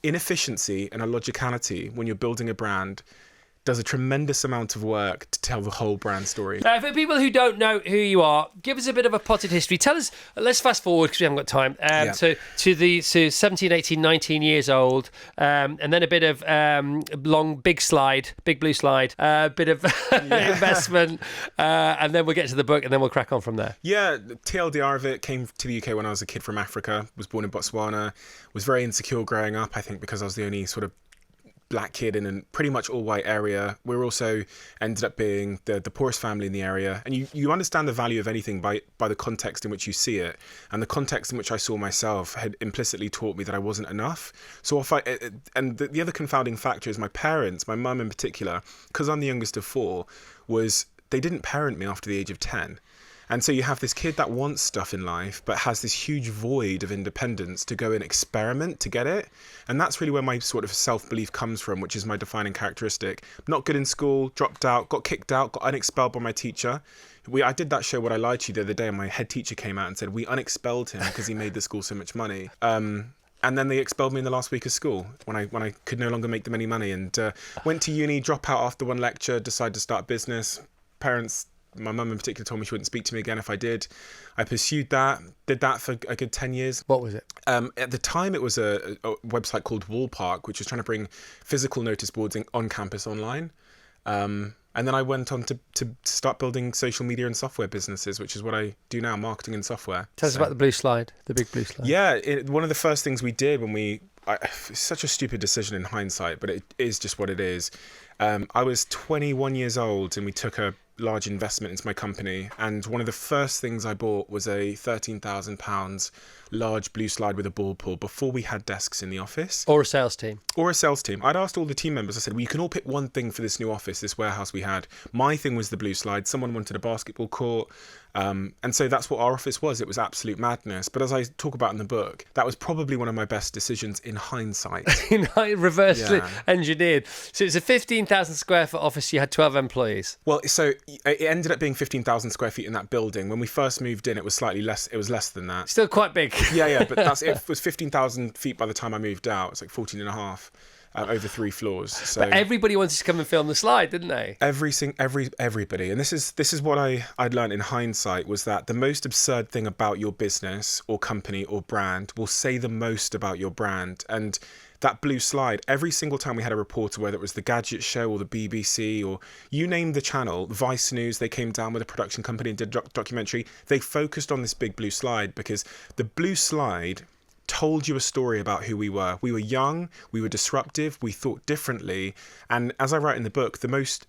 inefficiency and illogicality when you're building a brand does a tremendous amount of work to tell the whole brand story. For people who don't know who you are, give us a bit of a potted history. Tell us, let's fast forward because we haven't got time, to 17, 18, 19 years old, and then a bit of big blue slide, bit of investment, and then we'll get to the book and then we'll crack on from there. Yeah, TLDR of it, came to the UK when I was a kid from Africa, was born in Botswana, was very insecure growing up, I think because I was the only sort of black kid in a pretty much all white area. We also ended up being the poorest family in the area. And you understand the value of anything by the context in which you see it. And the context in which I saw myself had implicitly taught me that I wasn't enough. So the other confounding factor is my parents, my mum in particular, because I'm the youngest of four, was they didn't parent me after the age of 10. And so you have this kid that wants stuff in life, but has this huge void of independence to go and experiment to get it. And that's really where my sort of self-belief comes from, which is my defining characteristic. Not good in school, dropped out, got kicked out, got unexpelled by my teacher. I did that show, What I Lied to You, the other day, and my head teacher came out and said, we unexpelled him because he made the school so much money. And then they expelled me in the last week of school when I could no longer make them any money. And went to uni, drop out after one lecture, decided to start a business. Parents, my mum in particular, told me she wouldn't speak to me again if I did. I pursued that, did that for a good 10 years. What was it? At the time, it was a website called Wallpark, which was trying to bring physical notice boards on campus online. And then I went on to start building social media and software businesses, which is what I do now, marketing and software. Tell us about the blue slide, the big blue slide. Yeah, one of the first things we did it's such a stupid decision in hindsight, but it is just what it is. I was 21 years old and we took a large investment into my company, and one of the first things I bought was a £13,000 large blue slide with a ball pool before we had desks in the office. Or a sales team. I'd asked all the team members, I said, well, you can all pick one thing for this new office, this warehouse we had. My thing was the blue slide. Someone wanted a basketball court. And so that's what our office was. It was absolute madness. But as I talk about in the book, that was probably one of my best decisions in hindsight. Reversely engineered. So it's a 15,000 square foot office. You had 12 employees. Well, so it ended up being 15,000 square feet in that building. When we first moved in, it was slightly less. It was less than that. Still quite big. Yeah, but it was 15,000 feet by the time I moved out. It's like 14 and a half. Over 3 floors. So but everybody wanted to come and film the slide, didn't they? Everybody. And this is what I'd learned in hindsight, was that the most absurd thing about your business or company or brand will say the most about your brand. And that blue slide, every single time we had a reporter, whether it was the Gadget Show or the BBC or you name the channel, Vice News, they came down with a production company and did a documentary. They focused on this big blue slide because the blue slide told you a story about who we were. We were young, we were disruptive, we thought differently. And as I write in the book, the most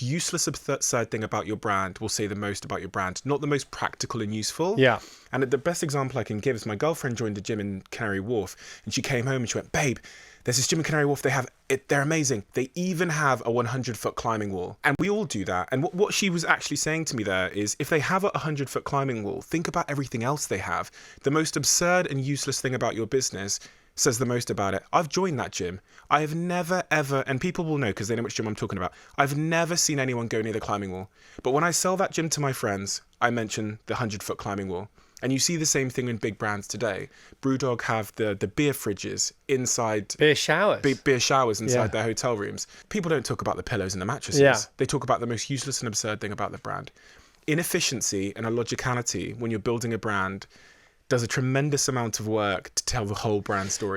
useless, absurd thing about your brand will say the most about your brand, not the most practical and useful. Yeah. And the best example I can give is my girlfriend joined a gym in Canary Wharf, and she came home and she went, babe, there's this gym in Canary Wharf, they're amazing. They even have a 100-foot climbing wall. And we all do that. And what she was actually saying to me there is, if they have a 100-foot climbing wall, think about everything else they have. The most absurd and useless thing about your business says the most about it. I've joined that gym. I have never, ever, and people will know because they know which gym I'm talking about, I've never seen anyone go near the climbing wall. But when I sell that gym to my friends, I mention the 100-foot climbing wall. And you see the same thing in big brands today. Brewdog have the beer fridges inside... Beer showers. Beer showers inside their hotel rooms. People don't talk about the pillows and the mattresses. Yeah. They talk about the most useless and absurd thing about the brand. Inefficiency and illogicality when you're building a brand does a tremendous amount of work to tell the whole brand story.